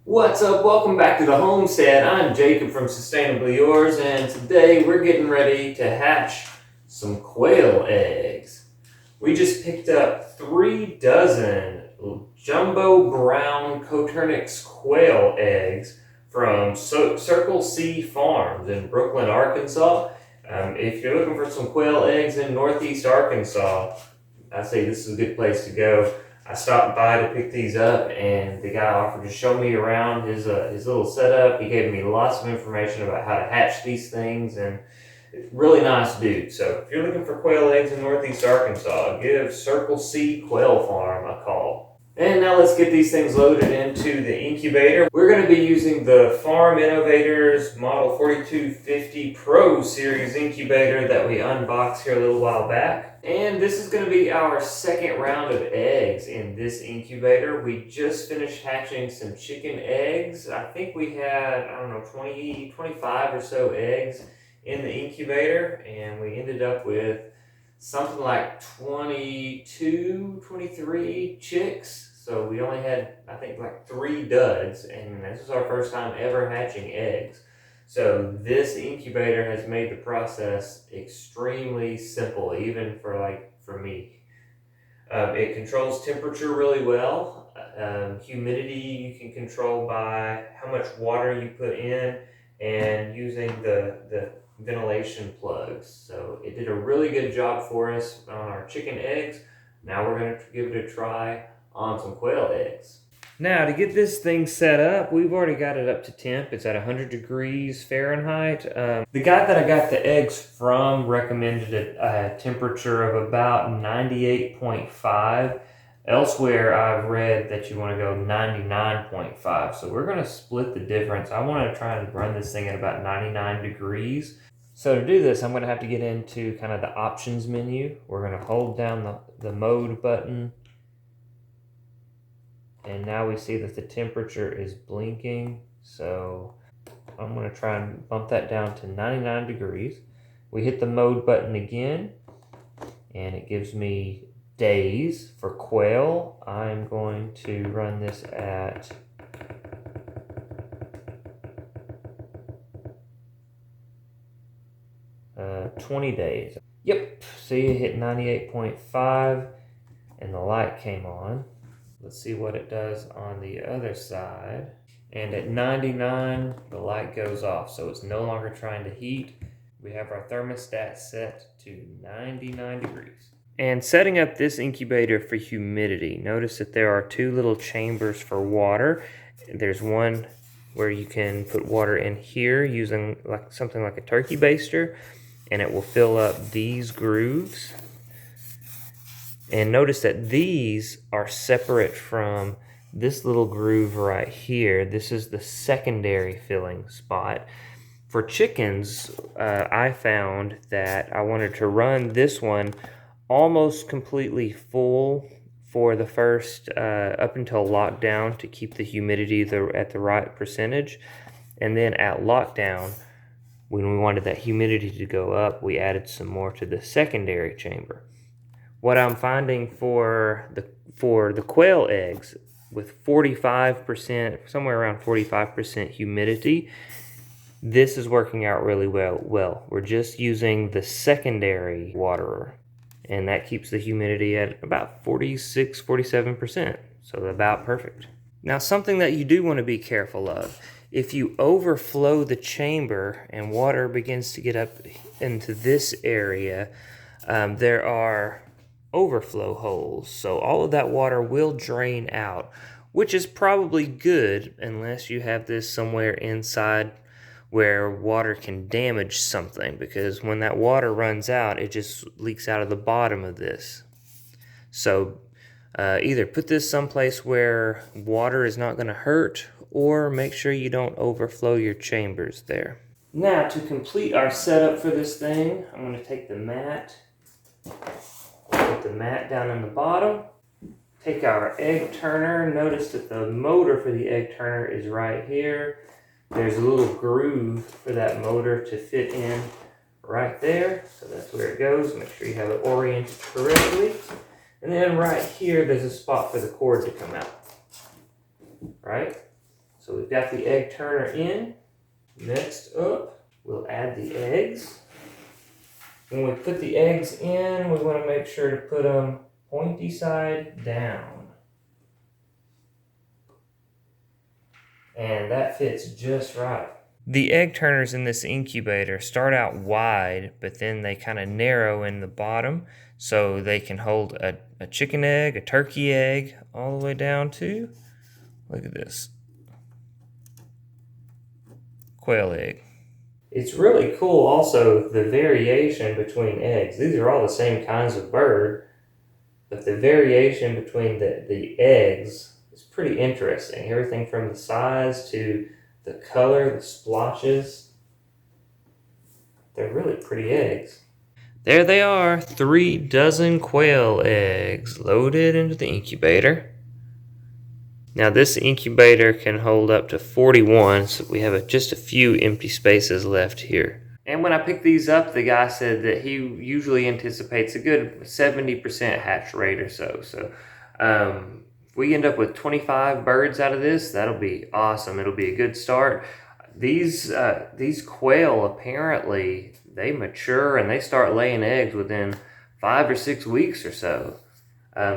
What's up? Welcome back to the Homestead. I'm Jacob from Sustainably Yours, and today we're getting ready to hatch some quail eggs. We just picked up 3 dozen jumbo brown Coturnix quail eggs from Circle C Farms in Brooklyn, Arkansas. If you're looking for some quail eggs in Northeast Arkansas, I say this is a good place to go. I stopped by to pick these up, and the guy offered to show me around his little setup. He gave me lots of information about how to hatch these things, and really nice dude. So if you're looking for quail eggs in Northeast Arkansas, give Circle C Quail Farm a call. And now let's get these things loaded into the incubator. We're going to be using the Farm Innovators Model 4250 Pro Series incubator that we unboxed here a little while back. And this is going to be our second round of eggs in this incubator. We just finished hatching some chicken eggs. I think we had, 20, 25 or so eggs in the incubator, and we ended up with something like 22, 23 chicks. So we only had, I think, like 3 duds, and this is our first time ever hatching eggs. So this incubator has made the process extremely simple, even for me. It controls temperature really well. Humidity you can control by how much water you put in and using the ventilation plugs. So it did a really good job for us on our chicken eggs. Now we're going to give it a try on some quail eggs. Now, to get this thing set up, we've already got it up to temp. It's at 100 degrees Fahrenheit. The guy that I got the eggs from recommended a temperature of about 98.5. Elsewhere, I've read that you want to go 99.5. So we're going to split the difference. I want to try and run this thing at about 99 degrees. So to do this, I'm going to have to get into kind of the options menu. We're going to hold down the mode button. And now we see that the temperature is blinking. So I'm going to try and bump that down to 99 degrees. We hit the mode button again, and it gives me days for quail. I'm going to run this at 20 days. Yep, see, it hit 98.5 and the light came on. Let's see what it does on the other side. And at 99, the light goes off, so it's no longer trying to heat. We have our thermostat set to 99 degrees. And setting up this incubator for humidity, notice that there are 2 little chambers for water. There's one where you can put water in here using something like a turkey baster, and it will fill up these grooves. And notice that these are separate from this little groove right here. This is the secondary filling spot. For chickens, I found that I wanted to run this one almost completely full for the first, up until lockdown, to keep the humidity at the right percentage. And then at lockdown, when we wanted that humidity to go up, we added some more to the secondary chamber. What I'm finding for the quail eggs, with 45%, somewhere around 45% humidity, this is working out really well. We're just using the secondary waterer, and that keeps the humidity at about 46, 47%, so about perfect. Now, something that you do want to be careful of, if you overflow the chamber and water begins to get up into this area, there are overflow holes, so all of that water will drain out, which is probably good unless you have this somewhere inside where water can damage something, because when that water runs out, it just leaks out of the bottom of this. So either put this someplace where water is not going to hurt, or make sure you don't overflow your chambers there. Now, to complete our setup for this thing, I'm going to take the mat, put the mat down in the bottom, take our egg turner. Notice that the motor for the egg turner is right here. There's a little groove for that motor to fit in right there. So that's where it goes. Make sure you have it oriented correctly. And then right here, there's a spot for the cord to come out. Right? So we've got the egg turner in. Next up, we'll add the eggs. When we put the eggs in, we want to make sure to put them pointy side down. And that fits just right. The egg turners in this incubator start out wide, but then they kind of narrow in the bottom so they can hold a chicken egg, a turkey egg, all the way down to, look at this, quail egg. It's really cool also the variation between eggs. These are all the same kinds of bird, but the variation between the eggs is pretty interesting. Everything from the size to the color, the splotches. They're really pretty eggs. There they are, 3 dozen quail eggs loaded into the incubator. Now this incubator can hold up to 41, so we have just a few empty spaces left here. And when I picked these up, the guy said that he usually anticipates a good 70% hatch rate or so. So if we end up with 25 birds out of this, that'll be awesome. It'll be a good start. These quail, apparently, they mature and they start laying eggs within 5 or 6 weeks or so.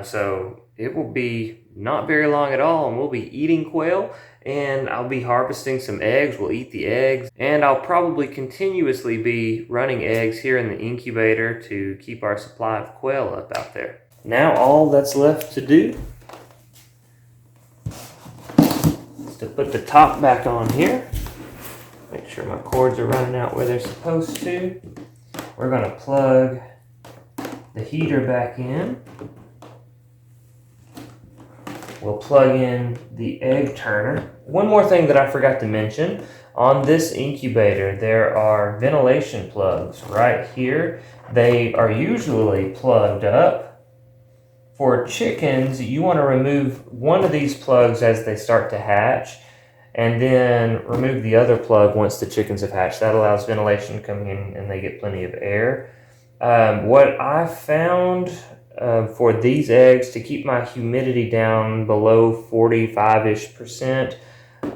So it will be not very long at all, and we'll be eating quail, and I'll be harvesting some eggs. We'll eat the eggs, and I'll probably continuously be running eggs here in the incubator to keep our supply of quail up out there. Now all that's left to do is to put the top back on here. Make sure my cords are running out where they're supposed to. We're going to plug the heater back in. We'll plug in the egg turner. One more thing that I forgot to mention, on this incubator there are ventilation plugs right here. They are usually plugged up. For chickens, you want to remove one of these plugs as they start to hatch, and then remove the other plug once the chickens have hatched. That allows ventilation to come in and they get plenty of air. What I found for these eggs, to keep my humidity down below 45-ish%,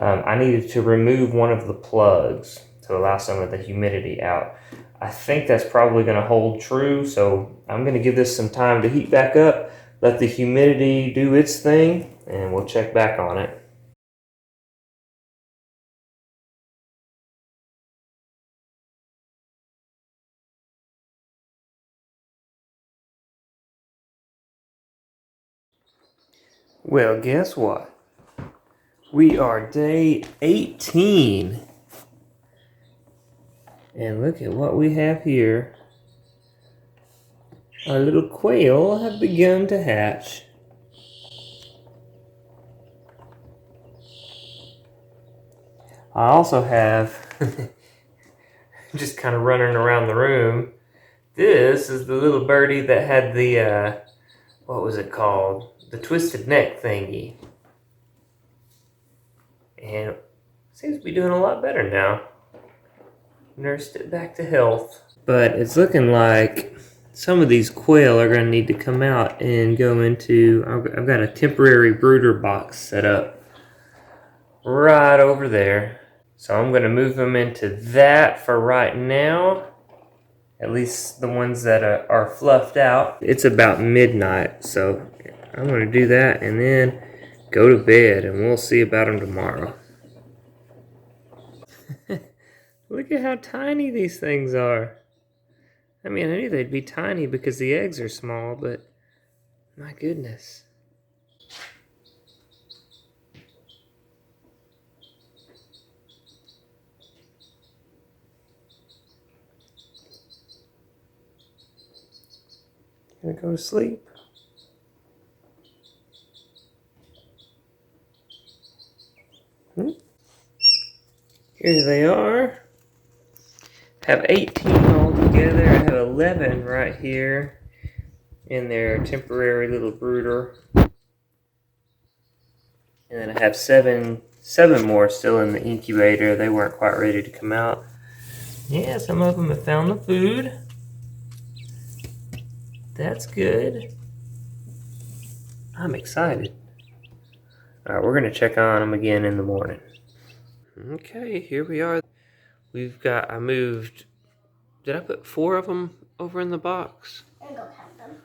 I needed to remove one of the plugs to allow some of the humidity out. I think that's probably going to hold true, so I'm going to give this some time to heat back up, let the humidity do its thing, and we'll check back on it. Well, guess what? We are day 18. And look at what we have here. Our little quail have begun to hatch. I also have, just kind of running around the room, this is the little birdie that had the, what was it called? The twisted neck thingy. And seems to be doing a lot better now. Nursed it back to health. But it's looking like some of these quail are going to need to come out and go into, I've got a temporary brooder box set up right over there. So I'm going to move them into that for right now. At least the ones that are fluffed out. It's about midnight, so I'm going to do that and then go to bed, and we'll see about them tomorrow. Look at how tiny these things are. I mean, I knew they'd be tiny because the eggs are small, but my goodness. Gonna go to sleep. Here they are. Have 18 altogether. I have 11 right here in their temporary little brooder. And then I have seven more still in the incubator. They weren't quite ready to come out. Yeah, some of them have found the food. That's good. I'm excited. Alright, we're going to check on them again in the morning. Okay, here we are. I moved, did I put 4 of them over in the box? I'm gonna go count them.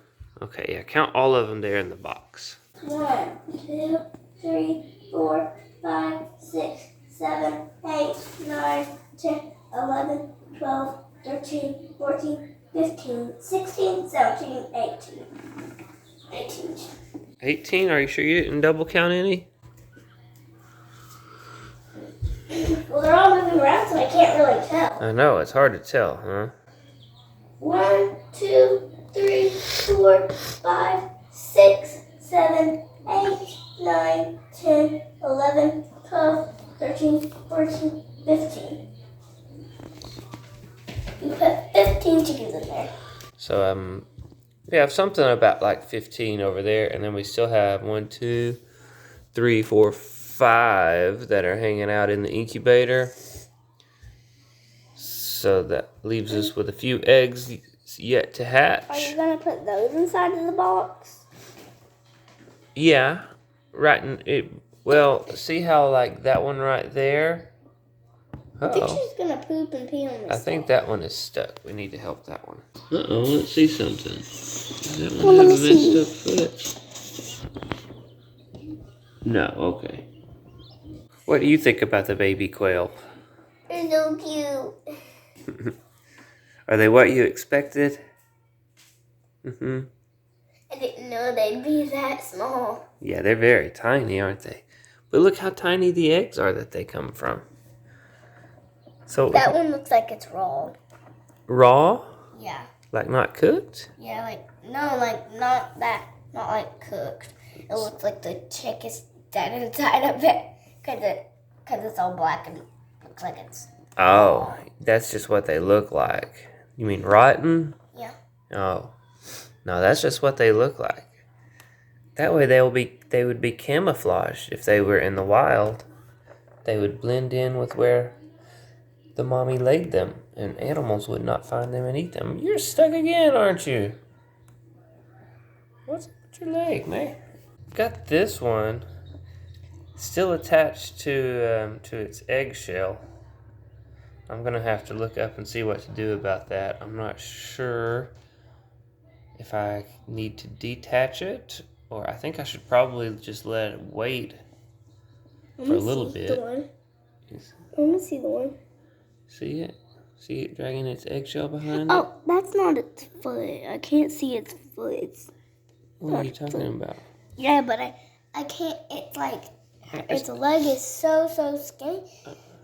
Okay, yeah, count all of them there in the box. 1, 2, 3, 4, 5, 6, 7, 8, 9, 10, 11, 12, 13, 14, 15, 16, 17, 18. 18. 18? Are you sure you didn't double count any? Well, they're all moving around, so I can't really tell. I know, it's hard to tell, huh? 1, 2, 3, 4, 5, 6, 7, 8, 9, 10, 11, 12, 13, 14, 15. You put 15 chickens in there. So, we have something about like 15 over there, and then we still have 1, 2, 3, 4, 5 that are hanging out in the incubator. So that leaves us with a few eggs yet to hatch. Are you going to put those inside of the box? Yeah, right. Well, see how like that one right there? I think she's going to poop and pee on this. I think that one is stuck. We need to help that one. Uh-oh, let's see something. Does that one Well, have let a me messed up foot? No, okay. What do you think about the baby quail? They're so cute. Are they what you expected? Mm-hmm. I didn't know they'd be that small. Yeah, they're very tiny, aren't they? But look how tiny the eggs are that they come from. So that one looks like it's raw. Raw? Yeah. Like not cooked? Yeah, like, no, like not like cooked. It looks like the chick is dead inside of it. Because it's all black and looks like it's... Oh, that's just what they look like. You mean rotten? Yeah. Oh. No, that's just what they look like. That way they would be camouflaged if they were in the wild. They would blend in with where the mommy laid them, and animals would not find them and eat them. You're stuck again, aren't you? What's with your leg, man? Got this one still attached to its eggshell. I'm gonna have to look up and see what to do about that. I'm not sure if I need to detach it, or I think I should probably just let it wait for a little bit. I want to see the one. See it? See it dragging its eggshell behind it? Oh, that's not its foot. I can't see its foot. What are you talking about? Yeah, but I can't. It's like its leg is so skinny.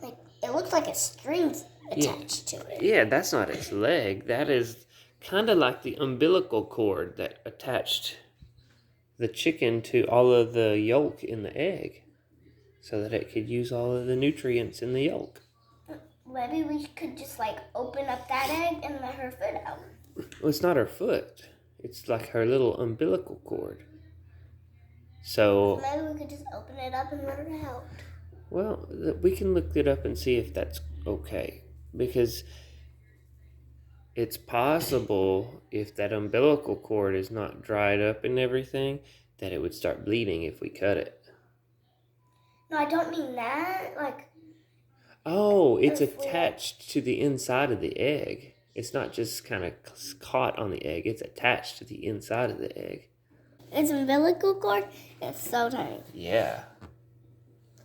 Like it looks like a string's attached to it. Yeah, that's not its leg. That is kind of like the umbilical cord that attached the chicken to all of the yolk in the egg, so that it could use all of the nutrients in the yolk. Maybe we could just like open up that egg and let her foot out. Well, it's not her foot. It's like her little umbilical cord. So maybe we could just open it up and let her out. Well, we can look it up and see if that's okay. Because it's possible, if that umbilical cord is not dried up and everything, that it would start bleeding if we cut it. No, I don't mean that. Like... Oh, it's attached to the inside of the egg. It's not just kind of caught on the egg. It's attached to the inside of the egg. Its umbilical cord is so tiny. Yeah.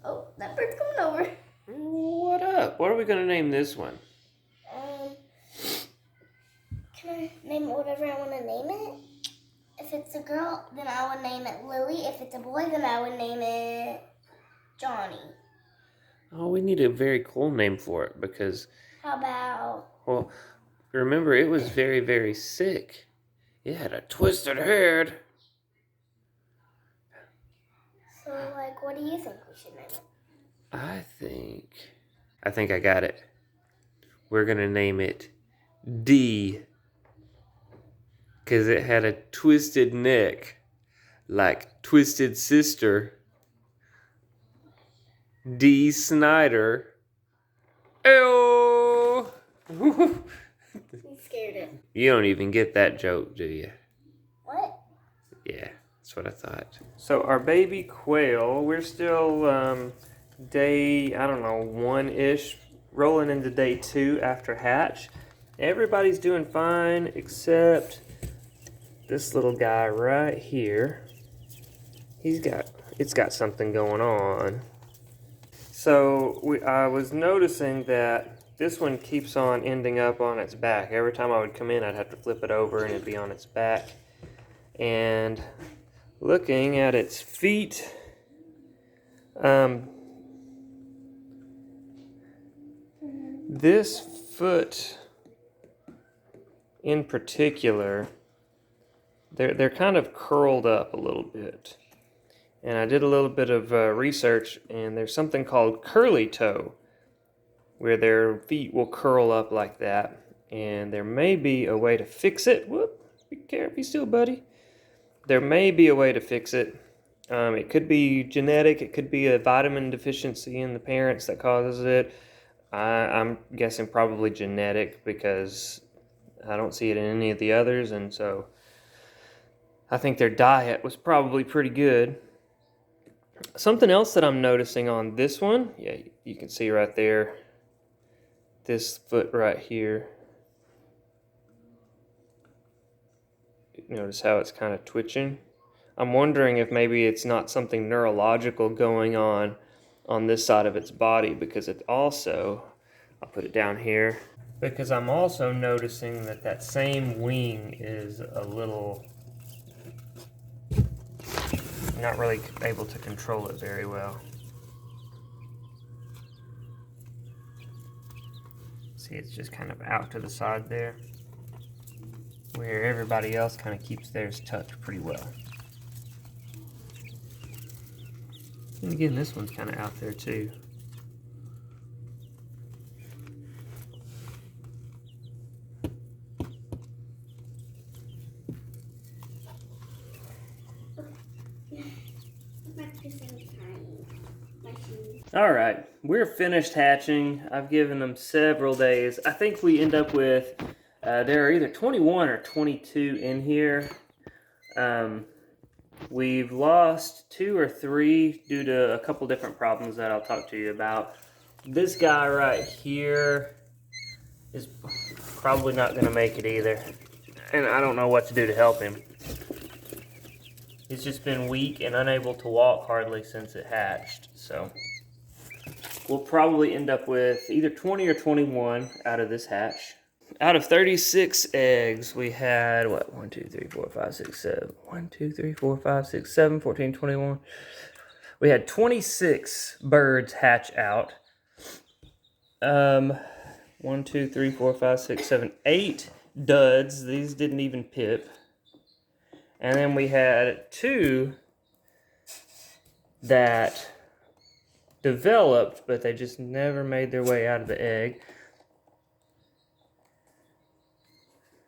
Oh, that bird's coming over. What up? What are we going to name this one? Can I name it whatever I want to name it? If it's a girl, then I would name it Lily. If it's a boy, then I would name it Johnny. Oh, we need a very cool name for it because... How about... Well, remember, it was very, very sick. It had a twisted head. So, like, what do you think we should name it? I think I got it. We're going to name it D. Because it had a twisted neck. Like Twisted Sister. D. Snyder. Ew! You scared it. You don't even get that joke, do you? What? Yeah, that's what I thought. So our baby quail, we're still day, I don't know, 1-ish, rolling into day 2 after hatch. Everybody's doing fine except this little guy right here. It's got something going on. So I was noticing that this one keeps on ending up on its back. Every time I would come in, I'd have to flip it over and it'd be on its back. And looking at its feet, this foot in particular, they're kind of curled up a little bit. And I did a little bit of research, and there's something called curly toe, where their feet will curl up like that. And there may be a way to fix it. Whoop, be careful, be still, buddy. There may be a way to fix it. It could be genetic. It could be a vitamin deficiency in the parents that causes it. I'm guessing probably genetic because I don't see it in any of the others. And so I think their diet was probably pretty good. Something else that I'm noticing on this one, yeah, you can see right there, this foot right here. Notice how it's kind of twitching. I'm wondering if maybe it's not something neurological going on this side of its body, because it also, I'll put it down here, because I'm also noticing that same wing is a little, not really able to control it very well. See, it's just kind of out to the side there, where everybody else kind of keeps theirs tucked pretty well. And again, this one's kind of out there too. All right, we're finished hatching. I've given them several days. I think we end up with, there are either 21 or 22 in here. We've lost 2 or 3 due to a couple different problems that I'll talk to you about. This guy right here is probably not going to make it either. And I don't know what to do to help him. He's just been weak and unable to walk hardly since it hatched. So we'll probably end up with either 20 or 21 out of this hatch. Out of 36 eggs, we had, what, 1, 2, 3, 4, 5, 6, 7. 1, 2, 3, 4, 5, 6, 7, 14, 21. We had 26 birds hatch out. 1, 2, 3, 4, 5, 6, 7, 8 duds. These didn't even pip. And then we had 2 that developed, but they just never made their way out of the egg.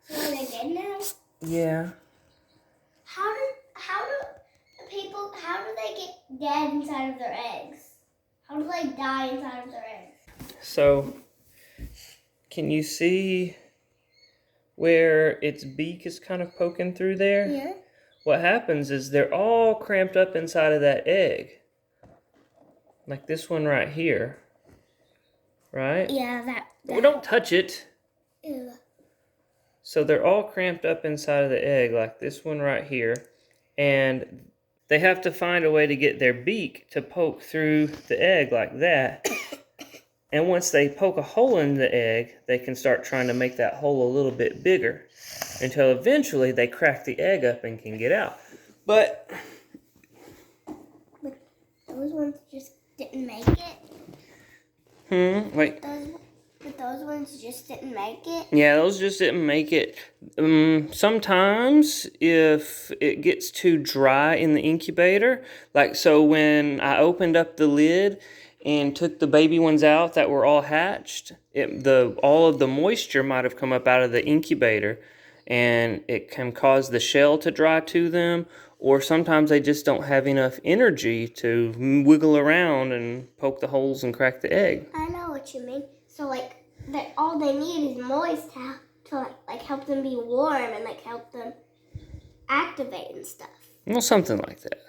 So are they dead now? Yeah. How do they get dead inside of their eggs? How do they die inside of their eggs? So, can you see where its beak is kind of poking through there? Yeah. What happens is they're all cramped up inside of that egg. Like this one right here. Right? Yeah, that. Well, don't touch it. Ew. So they're all cramped up inside of the egg, like this one right here. And they have to find a way to get their beak to poke through the egg like that. And once they poke a hole in the egg, they can start trying to make that hole a little bit bigger until eventually they crack the egg up and can get out. But those ones just didn't make it. Wait. But those ones just didn't make it. Yeah, those just didn't make it. Sometimes if it gets too dry in the incubator, like so when I opened up the lid and took the baby ones out that were all hatched, all of the moisture might have come up out of the incubator, and it can cause the shell to dry to them, or sometimes they just don't have enough energy to wiggle around and poke the holes and crack the egg. I know what you mean. So like all they need is moist to like help them be warm and like help them activate and stuff. Well, something like that.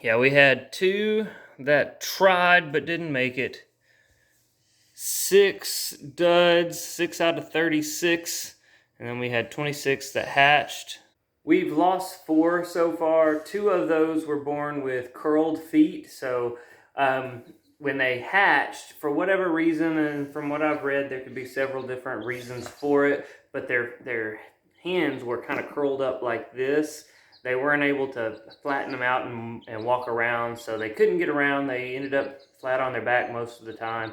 Yeah, we had 2 that tried but didn't make it. 6 duds, 6 out of 36. And then we had 26 that hatched. We've lost 4 so far. 2 of those were born with curled feet. So when they hatched, for whatever reason, and from what I've read, there could be several different reasons for it, but their hands were kind of curled up like this. They weren't able to flatten them out and walk around, so they couldn't get around. They ended up flat on their back most of the time.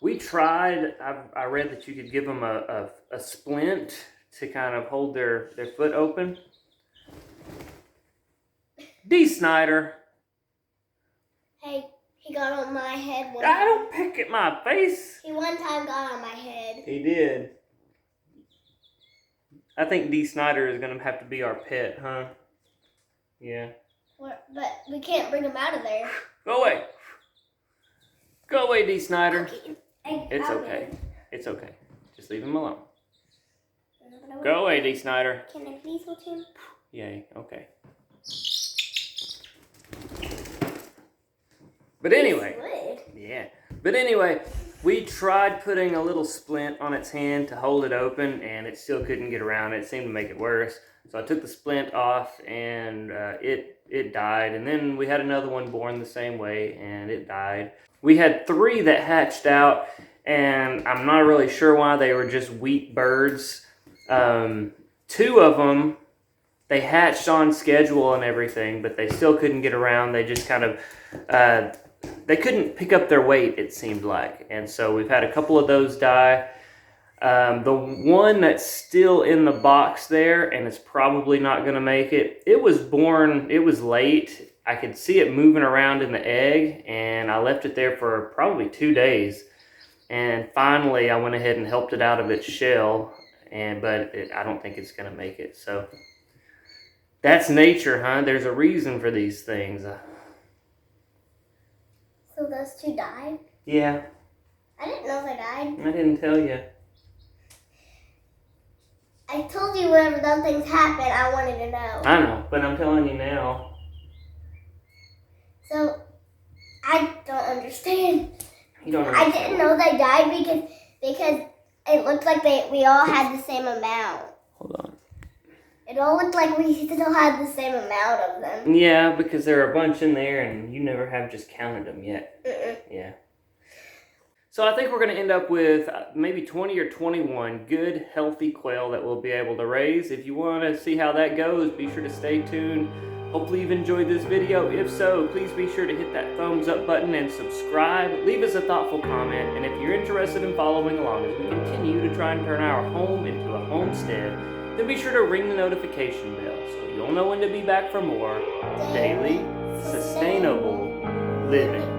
We tried, I read that you could give them a splint to kind of hold their foot open. D. Snyder. Hey, he got on my head one I time. don't pick at my face. He one time got on my head. He did. I think D. Snyder is going to have to be our pet, huh? Yeah. But we can't bring him out of there. Go away. Go away, D. Snyder. Okay. It's okay. It's okay. Just leave him alone. Go away, D. Snyder. Can I please watch him? Yay. Okay. But anyway. Yeah. But anyway, we tried putting a little splint on its hand to hold it open, and it still couldn't get around. It seemed to make it worse. So I took the splint off, and it died. And then we had another one born the same way, and it died. We had 3 that hatched out, and I'm not really sure why. They were just weak birds. 2 of them, they hatched on schedule and everything, but they still couldn't get around. They just kind of, they couldn't pick up their weight, it seemed like. And so we've had a couple of those die. The one that's still in the box there, and it's probably not going to make it, it was born, it was late. I could see it moving around in the egg, and I left it there for probably 2 days. And finally, I went ahead and helped it out of its shell, but I don't think it's going to make it. So that's nature, huh? There's a reason for these things. So those 2 died? Yeah. I didn't know they died. I didn't tell you. I told you whenever those things happen, I wanted to know. I know, but I'm telling you now. So, I don't understand. You don't I understand. didn't know they died because it looked like we all had the same amount. Hold on. It all looked like we still had the same amount of them. Yeah, because there are a bunch in there, and you never have just counted them yet. Yeah. So I think we're going to end up with maybe 20 or 21 good, healthy quail that we'll be able to raise. If you want to see how that goes, be sure to stay tuned. Hopefully you've enjoyed this video. If so, please be sure to hit that thumbs up button and subscribe. Leave us a thoughtful comment. And if you're interested in following along as we continue to try and turn our home into a homestead, then be sure to ring the notification bell so you'll know when to be back for more daily, sustainable living.